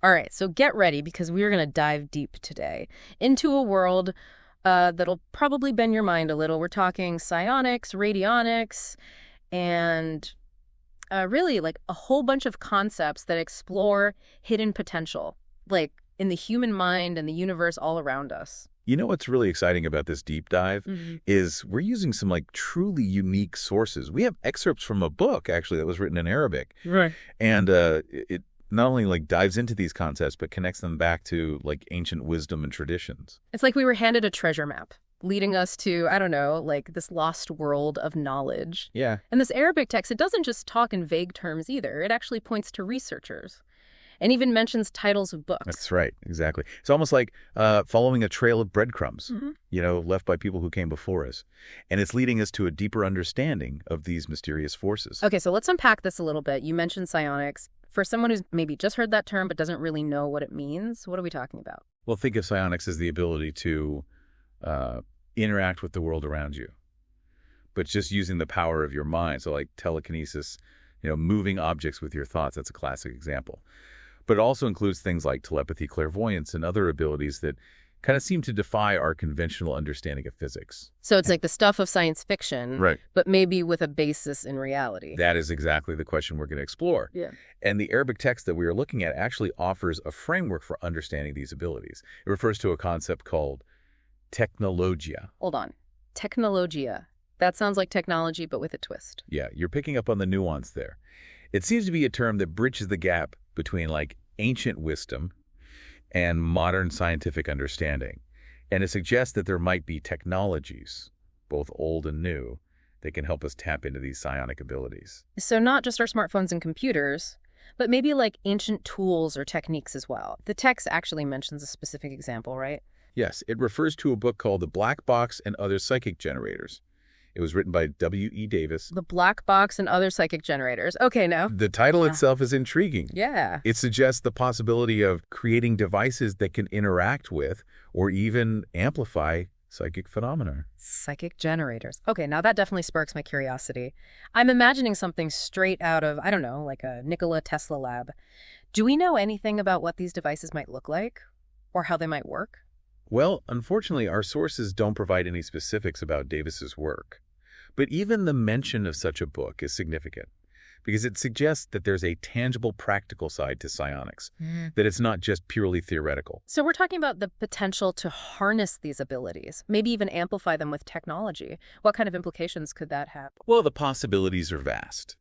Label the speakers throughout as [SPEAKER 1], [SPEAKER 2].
[SPEAKER 1] All right, so get ready because we're going to dive deep today into a world that'll probably bend your mind a little. We're talking psionics, radionics, and really like a whole bunch of concepts that explore hidden potential, like in the human mind and the universe all around us.
[SPEAKER 2] You know what's really exciting about this deep dive is we're using some like truly unique sources. We have excerpts from a book actually that was written in Arabic.
[SPEAKER 1] Right.
[SPEAKER 2] And it not only like dives into these concepts, but connects them back to like ancient wisdom and traditions.
[SPEAKER 1] It's like we were handed a treasure map, leading us to, I don't know, like this lost world of knowledge.
[SPEAKER 2] Yeah.
[SPEAKER 1] And this Arabic text, it doesn't just talk in vague terms either. It actually points to researchers and even mentions titles of books.
[SPEAKER 2] That's right. Exactly. It's almost like following a trail of breadcrumbs, left by people who came before us. And it's leading us to a deeper understanding of these mysterious forces.
[SPEAKER 1] Okay, so let's unpack this a little bit. You mentioned psionics. For someone who's maybe just heard that term but doesn't really know what it means, what are we talking about?
[SPEAKER 2] Well, think of psionics as the ability to interact with the world around you, but just using the power of your mind. So like telekinesis, moving objects with your thoughts. That's a classic example. But it also includes things like telepathy, clairvoyance, and other abilities that kind of seem to defy our conventional understanding of physics.
[SPEAKER 1] So it's like the stuff of science fiction,
[SPEAKER 2] Right.
[SPEAKER 1] but maybe with a basis in reality.
[SPEAKER 2] That is exactly the question we're going to explore.
[SPEAKER 1] Yeah.
[SPEAKER 2] And the Arabic text that we are looking at actually offers a framework for understanding these abilities. It refers to a concept called technologia.
[SPEAKER 1] Hold on. Technologia. That sounds like technology, but with a twist.
[SPEAKER 2] Yeah, you're picking up on the nuance there. It seems to be a term that bridges the gap between like ancient wisdom and modern scientific understanding. And it suggests that there might be technologies, both old and new, that can help us tap into these psionic abilities.
[SPEAKER 1] So not just our smartphones and computers, but maybe like ancient tools or techniques as well. The text actually mentions a specific example, right?
[SPEAKER 2] Yes, it refers to a book called The Black Box and Other Psychic Generators. It was written by W.E. Davis.
[SPEAKER 1] The black box and other psychic generators. Okay, now.
[SPEAKER 2] The title itself is intriguing.
[SPEAKER 1] Yeah.
[SPEAKER 2] It suggests the possibility of creating devices that can interact with or even amplify psychic phenomena.
[SPEAKER 1] Psychic generators. Okay, now that definitely sparks my curiosity. I'm imagining something straight out of, I don't know, like a Nikola Tesla lab. Do we know anything about what these devices might look like or how they might work?
[SPEAKER 2] Well, unfortunately, our sources don't provide any specifics about Davis's work. But even the mention of such a book is significant because it suggests that there's a tangible practical side to psionics, that it's not just purely theoretical.
[SPEAKER 1] So we're talking about the potential to harness these abilities, maybe even amplify them with technology. What kind of implications could that have?
[SPEAKER 2] Well, the possibilities are vast.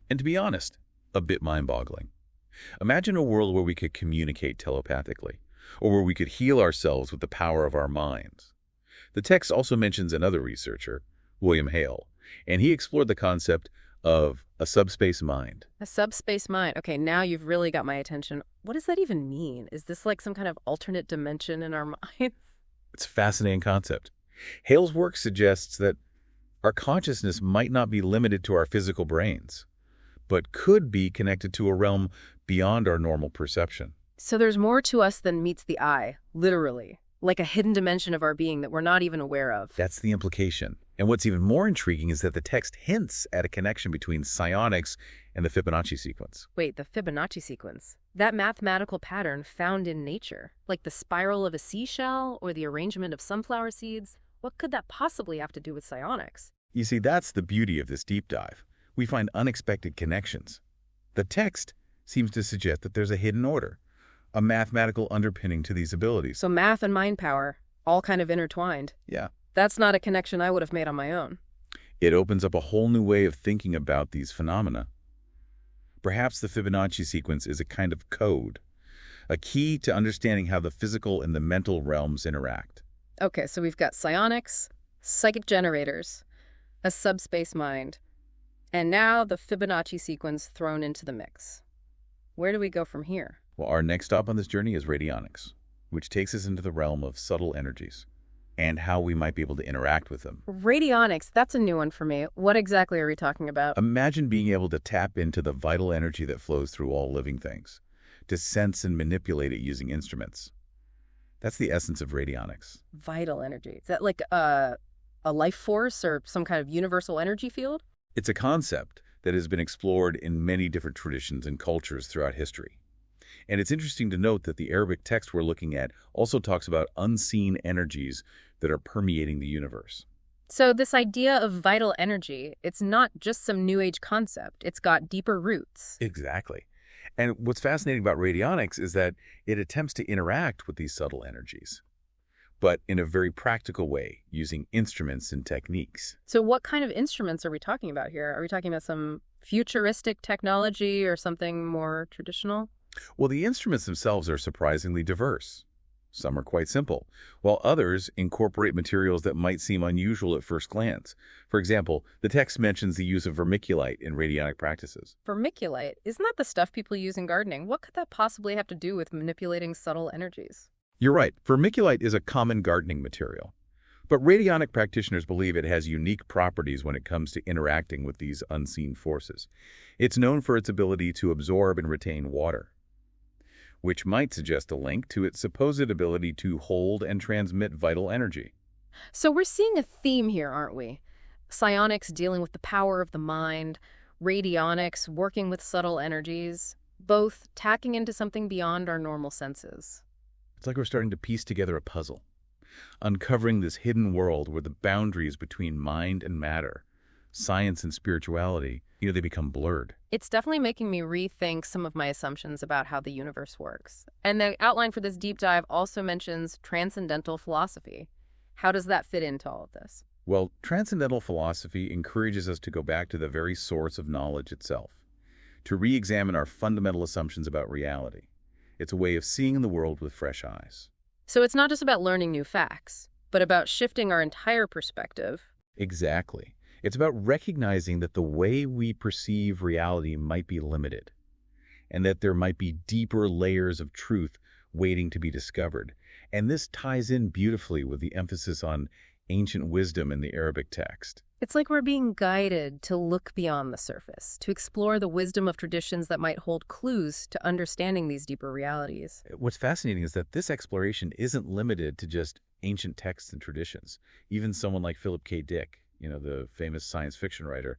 [SPEAKER 2] And to be honest, a bit mind-boggling. Imagine a world where we could communicate telepathically, or where we could heal ourselves with the power of our minds. The text also mentions another researcher, William Hale, and he explored the concept of a subspace mind.
[SPEAKER 1] A subspace mind. Okay, now you've really got my attention. What does that even mean? Is this like some kind of alternate dimension in our minds?
[SPEAKER 2] It's a fascinating concept. Hale's work suggests that our consciousness might not be limited to our physical brains, but could be connected to a realm beyond our normal perception.
[SPEAKER 1] So there's more to us than meets the eye, literally, like a hidden dimension of our being that we're not even aware of.
[SPEAKER 2] That's the implication. And what's even more intriguing is that the text hints at a connection between psionics and the Fibonacci sequence.
[SPEAKER 1] Wait, the Fibonacci sequence? That mathematical pattern found in nature, like the spiral of a seashell or the arrangement of sunflower seeds? What could that possibly have to do with psionics?
[SPEAKER 2] You see, that's the beauty of this deep dive. We find unexpected connections. The text seems to suggest that there's a hidden order, a mathematical underpinning to these abilities.
[SPEAKER 1] So math and mind power, all kind of intertwined.
[SPEAKER 2] Yeah.
[SPEAKER 1] That's not a connection I would have made on my own.
[SPEAKER 2] It opens up a whole new way of thinking about these phenomena. Perhaps the Fibonacci sequence is a kind of code, a key to understanding how the physical and the mental realms interact.
[SPEAKER 1] Okay, so we've got psionics, psychic generators, a subspace mind, and now the Fibonacci sequence thrown into the mix. Where do we go from here?
[SPEAKER 2] Well, our next stop on this journey is radionics, which takes us into the realm of subtle energies and how we might be able to interact with them.
[SPEAKER 1] Radionics, that's a new one for me. What exactly are we talking about?
[SPEAKER 2] Imagine being able to tap into the vital energy that flows through all living things, to sense and manipulate it using instruments. That's the essence of radionics.
[SPEAKER 1] Vital energy. Is that like a life force or some kind of universal energy field?
[SPEAKER 2] It's a concept that has been explored in many different traditions and cultures throughout history. And it's interesting to note that the Arabic text we're looking at also talks about unseen energies that are permeating the universe.
[SPEAKER 1] So this idea of vital energy, it's not just some new age concept. It's got deeper roots.
[SPEAKER 2] Exactly. And what's fascinating about radionics is that it attempts to interact with these subtle energies, but in a very practical way, using instruments and techniques.
[SPEAKER 1] So what kind of instruments are we talking about here? Are we talking about some futuristic technology or something more traditional?
[SPEAKER 2] Well, the instruments themselves are surprisingly diverse. Some are quite simple, while others incorporate materials that might seem unusual at first glance. For example, the text mentions the use of vermiculite in radionic practices.
[SPEAKER 1] Vermiculite? Isn't that the stuff people use in gardening? What could that possibly have to do with manipulating subtle energies?
[SPEAKER 2] You're right. Vermiculite is a common gardening material. But radionic practitioners believe it has unique properties when it comes to interacting with these unseen forces. It's known for its ability to absorb and retain water, which might suggest a link to its supposed ability to hold and transmit vital energy.
[SPEAKER 1] So we're seeing a theme here, aren't we? Psionics dealing with the power of the mind, radionics working with subtle energies, both tacking into something beyond our normal senses.
[SPEAKER 2] It's like we're starting to piece together a puzzle, uncovering this hidden world where the boundaries between mind and matter, science and spirituality, they become blurred.
[SPEAKER 1] It's definitely making me rethink some of my assumptions about how the universe works. And the outline for this deep dive also mentions transcendental philosophy. How does that fit into all of this?
[SPEAKER 2] Well, transcendental philosophy encourages us to go back to the very source of knowledge itself, to re-examine our fundamental assumptions about reality. It's a way of seeing the world with fresh eyes.
[SPEAKER 1] So it's not just about learning new facts, but about shifting our entire perspective.
[SPEAKER 2] Exactly. It's about recognizing that the way we perceive reality might be limited, and that there might be deeper layers of truth waiting to be discovered. And this ties in beautifully with the emphasis on ancient wisdom in the Arabic text.
[SPEAKER 1] It's like we're being guided to look beyond the surface, to explore the wisdom of traditions that might hold clues to understanding these deeper realities.
[SPEAKER 2] What's fascinating is that this exploration isn't limited to just ancient texts and traditions. Even someone like Philip K. Dick, the famous science fiction writer,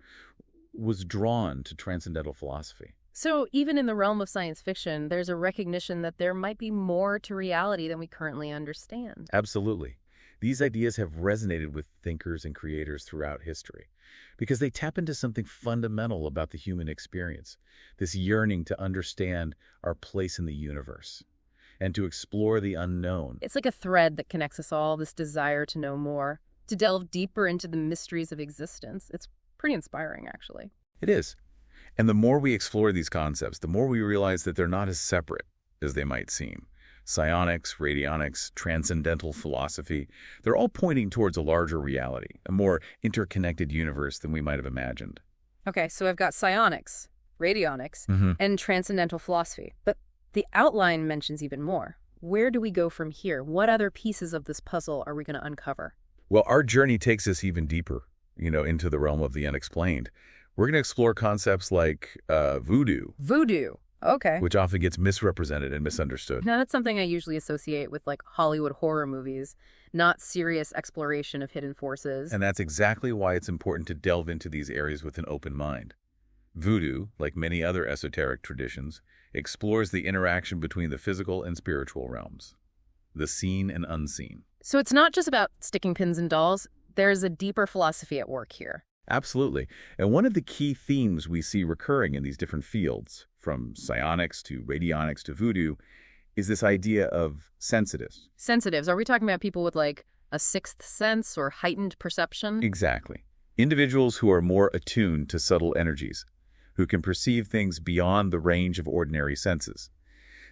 [SPEAKER 2] was drawn to transcendental philosophy.
[SPEAKER 1] So even in the realm of science fiction, there's a recognition that there might be more to reality than we currently understand.
[SPEAKER 2] Absolutely. These ideas have resonated with thinkers and creators throughout history because they tap into something fundamental about the human experience, this yearning to understand our place in the universe and to explore the unknown.
[SPEAKER 1] It's like a thread that connects us all, this desire to know more, to delve deeper into the mysteries of existence. It's pretty inspiring, actually.
[SPEAKER 2] It is. And the more we explore these concepts, the more we realize that they're not as separate as they might seem. Psionics, radionics, transcendental philosophy, they're all pointing towards a larger reality, a more interconnected universe than we might have imagined.
[SPEAKER 1] Okay, so I've got psionics, radionics, and transcendental philosophy. But the outline mentions even more. Where do we go from here? What other pieces of this puzzle are we going to uncover?
[SPEAKER 2] Well, our journey takes us even deeper, into the realm of the unexplained. We're going to explore concepts like voodoo.
[SPEAKER 1] Voodoo. Okay.
[SPEAKER 2] Which often gets misrepresented and misunderstood.
[SPEAKER 1] Now, that's something I usually associate with Hollywood horror movies, not serious exploration of hidden forces.
[SPEAKER 2] And that's exactly why it's important to delve into these areas with an open mind. Voodoo, like many other esoteric traditions, explores the interaction between the physical and spiritual realms, the seen and unseen.
[SPEAKER 1] So it's not just about sticking pins in dolls. There's a deeper philosophy at work here.
[SPEAKER 2] Absolutely. And one of the key themes we see recurring in these different fields, from psionics to radionics to voodoo, is this idea of sensitives.
[SPEAKER 1] Sensitives. Are we talking about people with a sixth sense or heightened perception?
[SPEAKER 2] Exactly. Individuals who are more attuned to subtle energies, who can perceive things beyond the range of ordinary senses.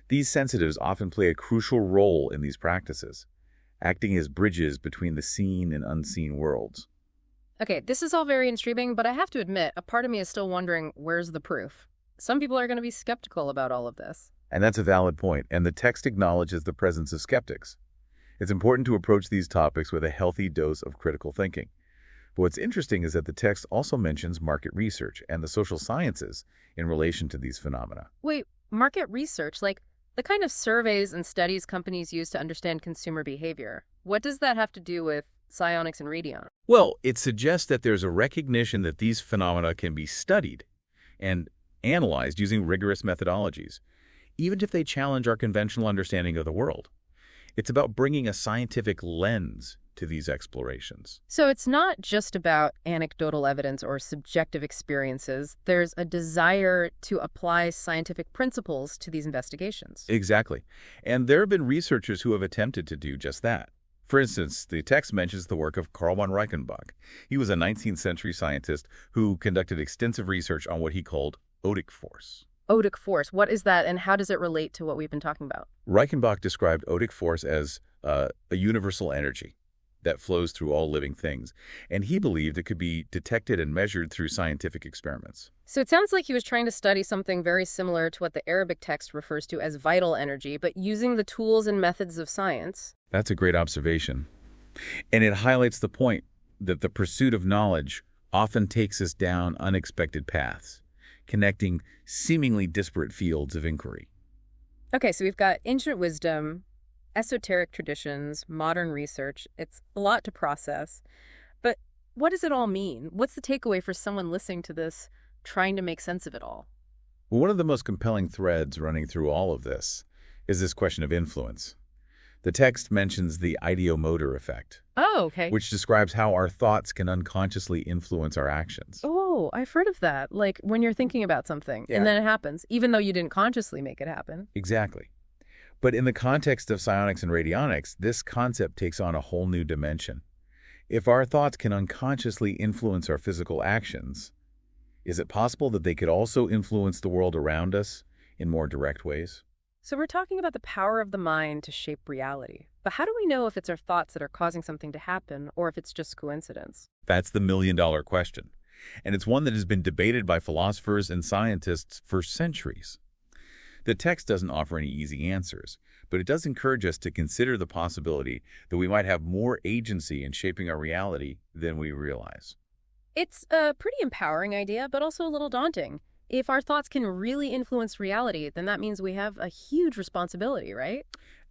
[SPEAKER 2] These sensitives often play a crucial role in these practices, acting as bridges between the seen and unseen worlds.
[SPEAKER 1] Okay, this is all very intriguing, but I have to admit, a part of me is still wondering, where's the proof? Some people are going to be skeptical about all of this.
[SPEAKER 2] And that's a valid point, and the text acknowledges the presence of skeptics. It's important to approach these topics with a healthy dose of critical thinking. But what's interesting is that the text also mentions market research and the social sciences in relation to these phenomena.
[SPEAKER 1] Wait, market research? Like the kind of surveys and studies companies use to understand consumer behavior. What does that have to do with psionics and radionics?
[SPEAKER 2] Well, it suggests that there's a recognition that these phenomena can be studied and analyzed using rigorous methodologies. even if they challenge our conventional understanding of the world. It's about bringing a scientific lens to these explorations.
[SPEAKER 1] So it's not just about anecdotal evidence or subjective experiences. There's a desire to apply scientific principles to these investigations.
[SPEAKER 2] Exactly. And there have been researchers who have attempted to do just that. For instance, the text mentions the work of Carl von Reichenbach. He was a 19th century scientist who conducted extensive research on what he called odic force.
[SPEAKER 1] Odic force, what is that and how does it relate to what we've been talking about?
[SPEAKER 2] Reichenbach described odic force as a universal energy that flows through all living things, and he believed it could be detected and measured through scientific experiments.
[SPEAKER 1] So it sounds like he was trying to study something very similar to what the Arabic text refers to as vital energy, but using the tools and methods of science.
[SPEAKER 2] That's a great observation. And it highlights the point that the pursuit of knowledge often takes us down unexpected paths, connecting seemingly disparate fields of inquiry.
[SPEAKER 1] Okay, so we've got ancient wisdom, esoteric traditions, modern research. It's a lot to process. But what does it all mean? What's the takeaway for someone listening to this, trying to make sense of it all?
[SPEAKER 2] Well, one of the most compelling threads running through all of this is this question of influence. The text mentions the ideomotor effect.
[SPEAKER 1] Oh, okay.
[SPEAKER 2] Which describes how our thoughts can unconsciously influence our actions.
[SPEAKER 1] Oh, I've heard of that. Like when you're thinking about something and then it happens, even though you didn't consciously make it happen.
[SPEAKER 2] Exactly. But in the context of psionics and radionics, this concept takes on a whole new dimension. If our thoughts can unconsciously influence our physical actions, is it possible that they could also influence the world around us in more direct ways?
[SPEAKER 1] So we're talking about the power of the mind to shape reality. But how do we know if it's our thoughts that are causing something to happen or if it's just coincidence?
[SPEAKER 2] That's the million-dollar question. And it's one that has been debated by philosophers and scientists for centuries. The text doesn't offer any easy answers, but it does encourage us to consider the possibility that we might have more agency in shaping our reality than we realize.
[SPEAKER 1] It's a pretty empowering idea, but also a little daunting. If our thoughts can really influence reality, then that means we have a huge responsibility, right?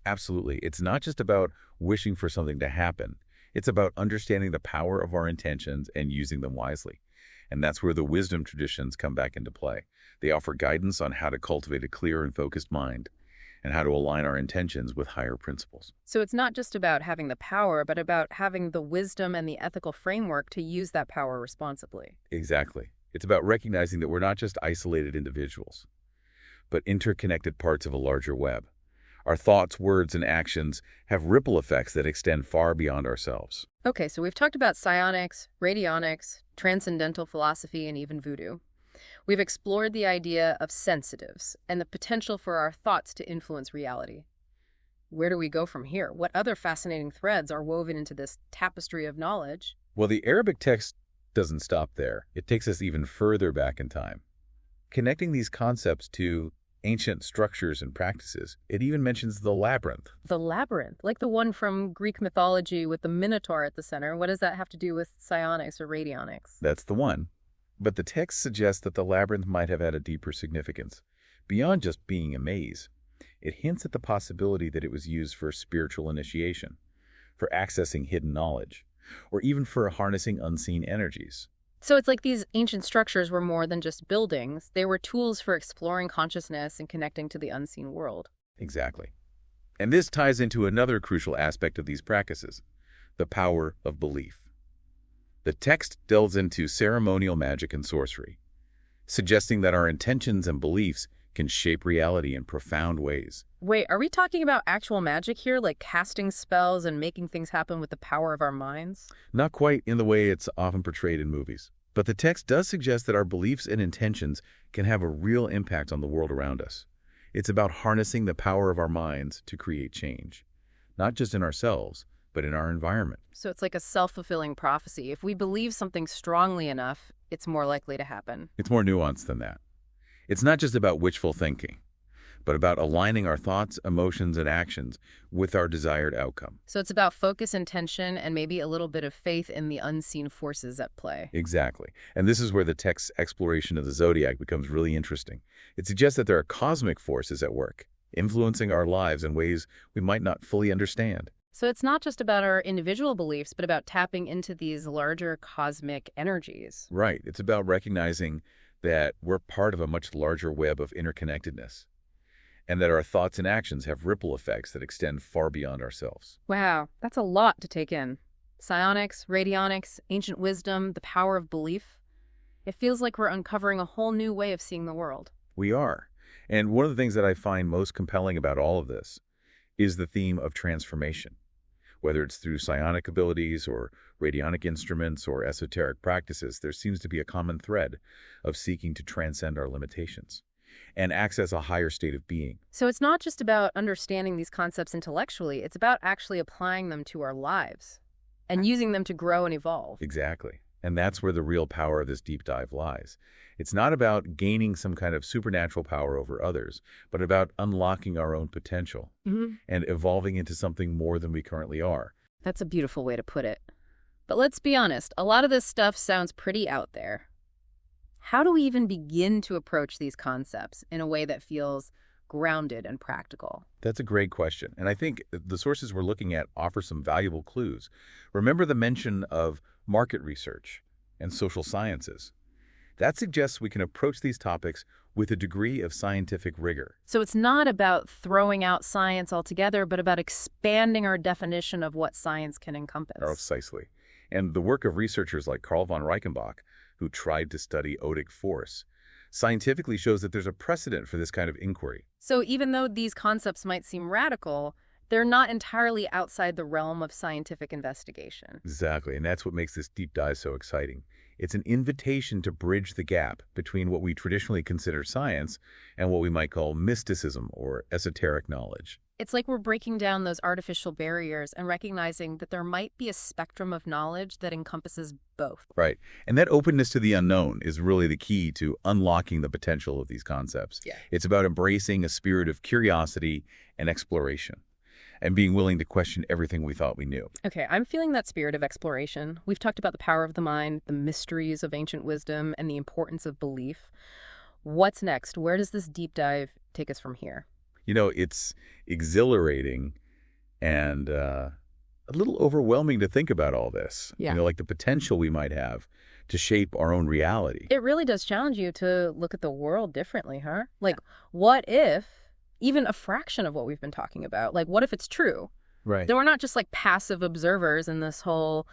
[SPEAKER 2] Absolutely. It's not just about wishing for something to happen. It's about understanding the power of our intentions and using them wisely. And that's where the wisdom traditions come back into play. They offer guidance on how to cultivate a clear and focused mind and how to align our intentions with higher principles.
[SPEAKER 1] So it's not just about having the power, but about having the wisdom and the ethical framework to use that power responsibly.
[SPEAKER 2] Exactly. It's about recognizing that we're not just isolated individuals, but interconnected parts of a larger web. Our thoughts, words, and actions have ripple effects that extend far beyond ourselves.
[SPEAKER 1] Okay, so we've talked about psionics, radionics, transcendental philosophy, and even voodoo. We've explored the idea of sensitives and the potential for our thoughts to influence reality. Where do we go from here? What other fascinating threads are woven into this tapestry of knowledge?
[SPEAKER 2] Well, the Arabic text doesn't stop there. It takes us even further back in time. Connecting these concepts to ancient structures and practices, it even mentions the labyrinth.
[SPEAKER 1] The labyrinth, like the one from Greek mythology with the Minotaur at the center. What does that have to do with psionics or radionics?
[SPEAKER 2] That's the one. But the text suggests that the labyrinth might have had a deeper significance. Beyond just being a maze, it hints at the possibility that it was used for spiritual initiation, for accessing hidden knowledge, or even for harnessing unseen energies.
[SPEAKER 1] So it's like these ancient structures were more than just buildings. They were tools for exploring consciousness and connecting to the unseen world.
[SPEAKER 2] Exactly. And this ties into another crucial aspect of these practices, the power of belief. The text delves into ceremonial magic and sorcery, suggesting that our intentions and beliefs can shape reality in profound ways.
[SPEAKER 1] Wait, are we talking about actual magic here, like casting spells and making things happen with the power of our minds?
[SPEAKER 2] Not quite in the way it's often portrayed in movies. But the text does suggest that our beliefs and intentions can have a real impact on the world around us. It's about harnessing the power of our minds to create change, not just in ourselves, but in our environment.
[SPEAKER 1] So it's like a self-fulfilling prophecy. If we believe something strongly enough, it's more likely to happen.
[SPEAKER 2] It's more nuanced than that. It's not just about wishful thinking, but about aligning our thoughts, emotions, and actions with our desired outcome.
[SPEAKER 1] So it's about focus, intention, and maybe a little bit of faith in the unseen forces at play.
[SPEAKER 2] Exactly. And this is where the text's exploration of the zodiac becomes really interesting. It suggests that there are cosmic forces at work, influencing our lives in ways we might not fully understand.
[SPEAKER 1] So it's not just about our individual beliefs, but about tapping into these larger cosmic energies.
[SPEAKER 2] Right. It's about recognizing that we're part of a much larger web of interconnectedness. and that our thoughts and actions have ripple effects that extend far beyond ourselves.
[SPEAKER 1] Wow, that's a lot to take in. Psionics, radionics, ancient wisdom, the power of belief. It feels like we're uncovering a whole new way of seeing the world.
[SPEAKER 2] We are. And one of the things that I find most compelling about all of this is the theme of transformation. Whether it's through psionic abilities or radionic instruments or esoteric practices, there seems to be a common thread of seeking to transcend our limitations and access a higher state of being.
[SPEAKER 1] So it's not just about understanding these concepts intellectually, it's about actually applying them to our lives and using them to grow and evolve.
[SPEAKER 2] Exactly. And that's where the real power of this deep dive lies. It's not about gaining some kind of supernatural power over others, but about unlocking our own potential and evolving into something more than we currently are.
[SPEAKER 1] That's a beautiful way to put it. But let's be honest, a lot of this stuff sounds pretty out there. How do we even begin to approach these concepts in a way that feels grounded and practical?
[SPEAKER 2] That's a great question. And I think the sources we're looking at offer some valuable clues. Remember the mention of market research and social sciences. That suggests we can approach these topics with a degree of scientific rigor.
[SPEAKER 1] So it's not about throwing out science altogether, but about expanding our definition of what science can encompass.
[SPEAKER 2] Precisely. And the work of researchers like Carl von Reichenbach, who tried to study odic force, scientifically shows that there's a precedent for this kind of inquiry.
[SPEAKER 1] So even though these concepts might seem radical, they're not entirely outside the realm of scientific investigation.
[SPEAKER 2] Exactly, and that's what makes this deep dive so exciting. It's an invitation to bridge the gap between what we traditionally consider science and what we might call mysticism or esoteric knowledge.
[SPEAKER 1] It's like we're breaking down those artificial barriers and recognizing that there might be a spectrum of knowledge that encompasses both.
[SPEAKER 2] Right, and that openness to the unknown is really the key to unlocking the potential of these concepts.
[SPEAKER 1] Yeah.
[SPEAKER 2] It's about embracing a spirit of curiosity and exploration, and being willing to question everything we thought we knew.
[SPEAKER 1] Okay, I'm feeling that spirit of exploration. We've talked about the power of the mind, the mysteries of ancient wisdom, and the importance of belief. What's next? Where does this deep dive take us from here?
[SPEAKER 2] You know, it's exhilarating and a little overwhelming to think about all this.
[SPEAKER 1] Yeah.
[SPEAKER 2] You know, like the potential we might have to shape our own reality.
[SPEAKER 1] It really does challenge you to look at the world differently, huh? Like, what if even a fraction of what we've been talking about, like, what if it's true?
[SPEAKER 2] Right.
[SPEAKER 1] That we're not just like passive observers in this whole,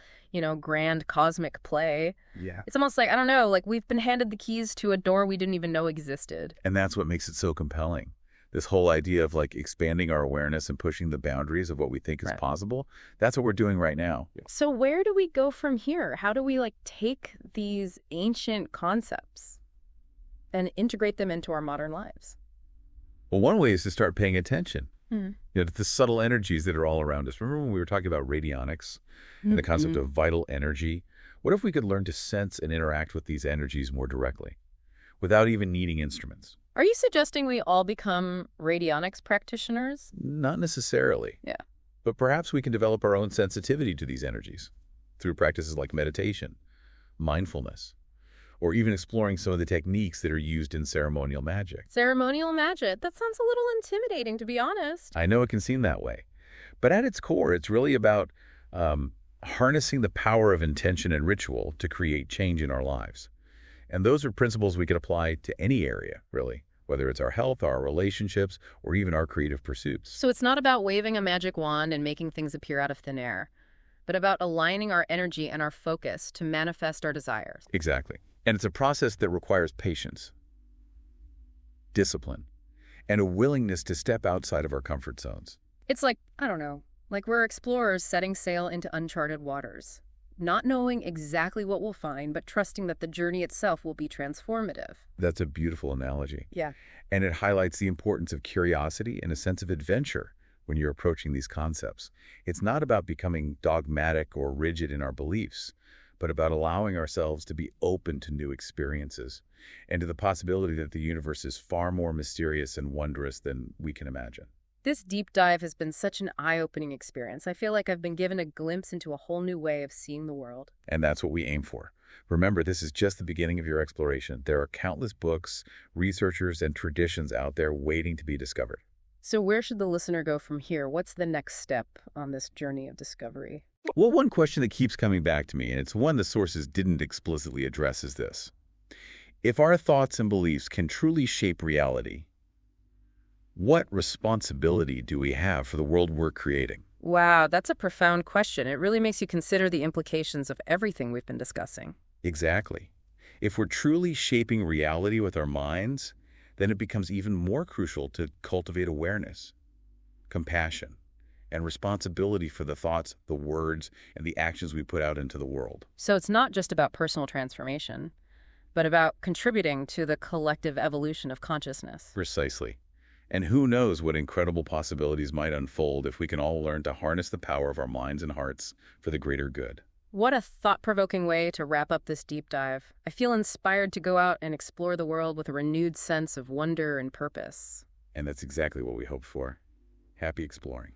[SPEAKER 1] grand cosmic play.
[SPEAKER 2] Yeah.
[SPEAKER 1] It's almost like, I don't know, like we've been handed the keys to a door we didn't even know existed.
[SPEAKER 2] And that's what makes it so compelling. This whole idea of like expanding our awareness and pushing the boundaries of what we think is possible. That's what we're doing right now.
[SPEAKER 1] So where do we go from here? How do we take these ancient concepts and integrate them into our modern lives?
[SPEAKER 2] Well, one way is to start paying attention. To the subtle energies that are all around us. Remember when we were talking about radionics and the concept of vital energy? What if we could learn to sense and interact with these energies more directly without even needing instruments?
[SPEAKER 1] Are you suggesting we all become radionics practitioners?
[SPEAKER 2] Not necessarily.
[SPEAKER 1] Yeah.
[SPEAKER 2] But perhaps we can develop our own sensitivity to these energies through practices like meditation, mindfulness, or even exploring some of the techniques that are used in ceremonial magic.
[SPEAKER 1] Ceremonial magic? That sounds a little intimidating, to be honest.
[SPEAKER 2] I know it can seem that way. But at its core, it's really about harnessing the power of intention and ritual to create change in our lives. And those are principles we can apply to any area, really, whether it's our health, our relationships, or even our creative pursuits.
[SPEAKER 1] So it's not about waving a magic wand and making things appear out of thin air, but about aligning our energy and our focus to manifest our desires.
[SPEAKER 2] Exactly. And it's a process that requires patience, discipline, and a willingness to step outside of our comfort zones.
[SPEAKER 1] It's like, I don't know, like we're explorers setting sail into uncharted waters, not knowing exactly what we'll find, but trusting that the journey itself will be transformative.
[SPEAKER 2] That's a beautiful analogy.
[SPEAKER 1] Yeah.
[SPEAKER 2] And it highlights the importance of curiosity and a sense of adventure when you're approaching these concepts. It's not about becoming dogmatic or rigid in our beliefs, but about allowing ourselves to be open to new experiences and to the possibility that the universe is far more mysterious and wondrous than we can imagine.
[SPEAKER 1] This deep dive has been such an eye-opening experience. I feel like I've been given a glimpse into a whole new way of seeing the world.
[SPEAKER 2] And that's what we aim for. Remember, this is just the beginning of your exploration. There are countless books, researchers, and traditions out there waiting to be discovered.
[SPEAKER 1] So where should the listener go from here? What's the next step on this journey of discovery?
[SPEAKER 2] Well, one question that keeps coming back to me, and it's one the sources didn't explicitly address, is this. If our thoughts and beliefs can truly shape reality, What responsibility do we have for the world we're creating?
[SPEAKER 1] Wow, that's a profound question. It really makes you consider the implications of everything we've been discussing.
[SPEAKER 2] Exactly. If we're truly shaping reality with our minds, then it becomes even more crucial to cultivate awareness, compassion, and responsibility for the thoughts, the words, and the actions we put out into the world.
[SPEAKER 1] So it's not just about personal transformation, but about contributing to the collective evolution of consciousness.
[SPEAKER 2] Precisely. And who knows what incredible possibilities might unfold if we can all learn to harness the power of our minds and hearts for the greater good.
[SPEAKER 1] What a thought-provoking way to wrap up this deep dive. I feel inspired to go out and explore the world with a renewed sense of wonder and purpose.
[SPEAKER 2] And that's exactly what we hope for. Happy exploring.